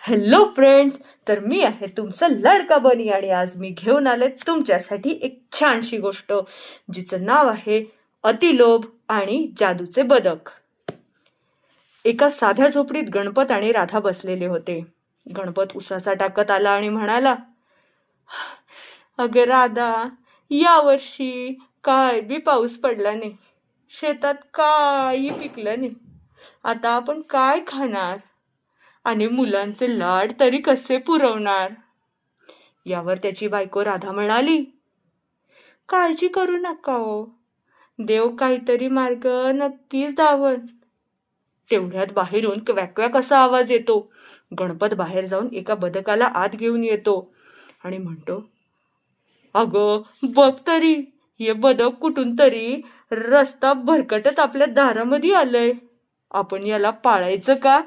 Hello friends, तर मी आहे तुमचा लाडका बनी आणि आज मी घेऊन आले तुमच्यासाठी एक छानशी गोष्ट जिचं नाव आहे अतिलोभ आणि जादूचे बदक. एका साध्या झोपडीत गणपत आणि राधा बसलेले होते. गणपत उसाचा टाकत आला आणि म्हणाला, अगं राधा, यावर्षी काय बी पाऊस पडला नाही, शेतात काही पिकलं नाही. आता आपण काय खाणार आणि मुलांचे लाड तरी कसे पुरवणार? यावर त्याची बायको राधा म्हणाली, काळजी करू नका हो, देव काहीतरी मार्ग नक्कीच दावल. तेवढ्यात बाहेरून क्वॅक असा आवाज येतो. गणपत बाहेर जाऊन एका बदकाला आत घेऊन येतो आणि म्हणतो, अगं बघ तरी, हे बदक कुठून तरी रस्ता भरकटत आपल्या दारामध्ये आलंय. आपण याला पाळायचं का?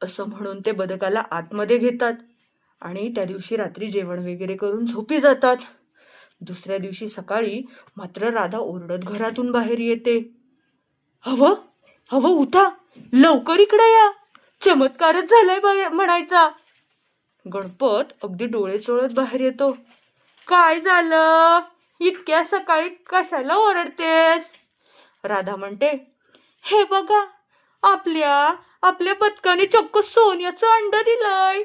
असं म्हणून ते बदकाला आतमध्ये घेतात आणि त्या दिवशी रात्री जेवण वगैरे करून झोपी जातात. दुसऱ्या दिवशी सकाळी मात्र राधा ओरडत घरातून बाहेर येते, हवं हवं उठा, लवकर इकडे या, चमत्कारच झालाय म्हणायचा. गणपत अगदी डोळे चोळत बाहेर येतो. काय झालं, इतक्या सकाळी कशाला ओरडतेस? राधा म्हणते, हे बघा, आपल्या आपल्या बदकाने चक्क सोन्याचं अंड दिलंय.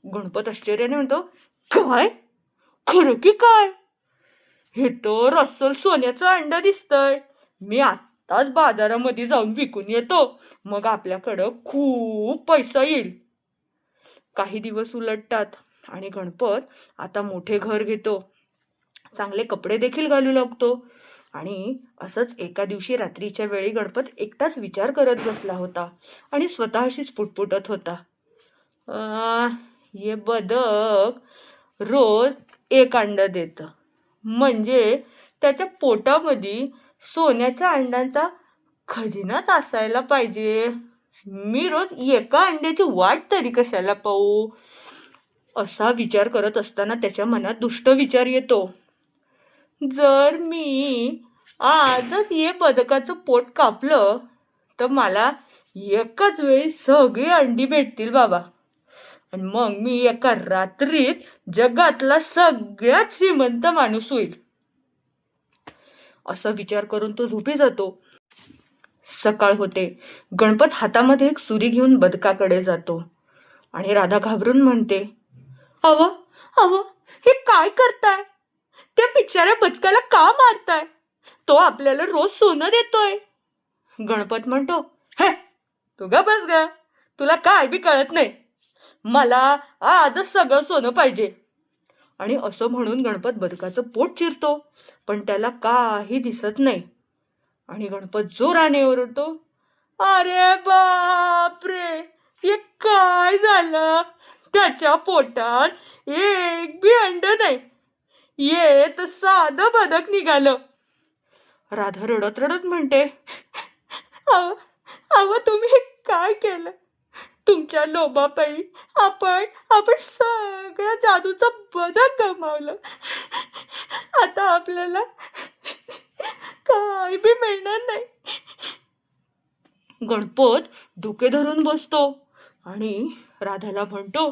गणपत आश्चर्याने म्हणतो, काय, खरं की काय? हे तर अस्सल सोन्याचं अंड दिसतंय. मी आताच बाजारामध्ये जाऊन विकून येतो, मग आपल्याकडं खूप पैसा येईल. काही दिवस उलटतात आणि गणपत आता मोठे घर घेतो, चांगले कपडे देखील घालू लागतो. आणि असंच एका दिवशी रात्रीच्या वेळी गणपत एकटाच विचार करत बसला होता आणि स्वतःशीच पुटपुटत होता, हे बदक रोज एक अंड देतं, म्हणजे त्याच्या पोटामध्ये सोन्याच्या अंड्यांचा खजिनाच असायला पाहिजे. मी रोज एका अंड्याची वाट तरी कशाला पाहू? असा विचार करत असताना त्याच्या मनात दुष्ट विचार येतो, जर मी आजच हे बदकाचं पोट कापलं तर मला एकाच वेळी सगळी अंडी भेटतील बाबा, आणि मग मी एका रात्रीत जगातला सगळ्यात श्रीमंत माणूस होईल. असा विचार करून तो झोपी जातो. सकाळ होते. गणपत हातामध्ये एक सुरी घेऊन बदकाकडे जातो आणि राधा घाबरून म्हणते, अव अव हे काय करताय? त्या बिचाऱ्या बदकाला का मारताय? तो आपल्याला रोज सोनं देतोय. गणपत म्हणतो, हे तू ग बस ग, तुला काय बी कळत नाही, मला आजच सगळं सोनं पाहिजे. आणि असं म्हणून गणपत बदकाचं पोट चिरतो, पण त्याला काही दिसत नाही. आणि गणपत जोराने ओरडतो, अरे बापरे, हे काय झालं? त्याच्या पोटात एक बी अंड नाही, ये तर साधं बदक निघालं. राधा रडत रडत म्हणते, अव अव तुम्ही हे काय केलं? तुमच्या लोभापायी आपण सगळ्या जादूचं बदक गमावलं. आता आपल्याला काय बी मिळणार नाही. गणपत डोके धरून बसतो आणि राधाला म्हणतो,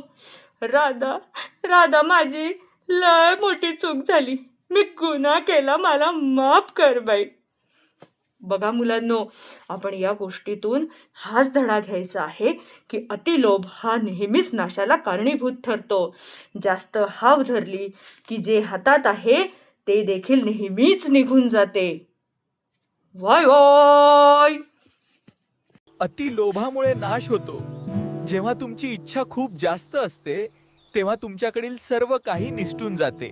राधा राधा माझी लय मोठी चूक झाली, मी गुन्हा केला, मला माफ कर बाई. बघा मुलांनो, आपण या गोष्टीतून हाच धडा घ्यायचा आहे की अतिलोभ हा नेहमीच नाशाला कारणीभूत ठरतो. जास्त हाव धरली की जे हातात आहे ते देखील नेहमीच निघून जाते. Y Y. अतिलोभामुळे नाश होतो. जेव्हा तुमची इच्छा खूप जास्त असते तेव्हा तुमच्याकडील सर्व काही निसटून जाते.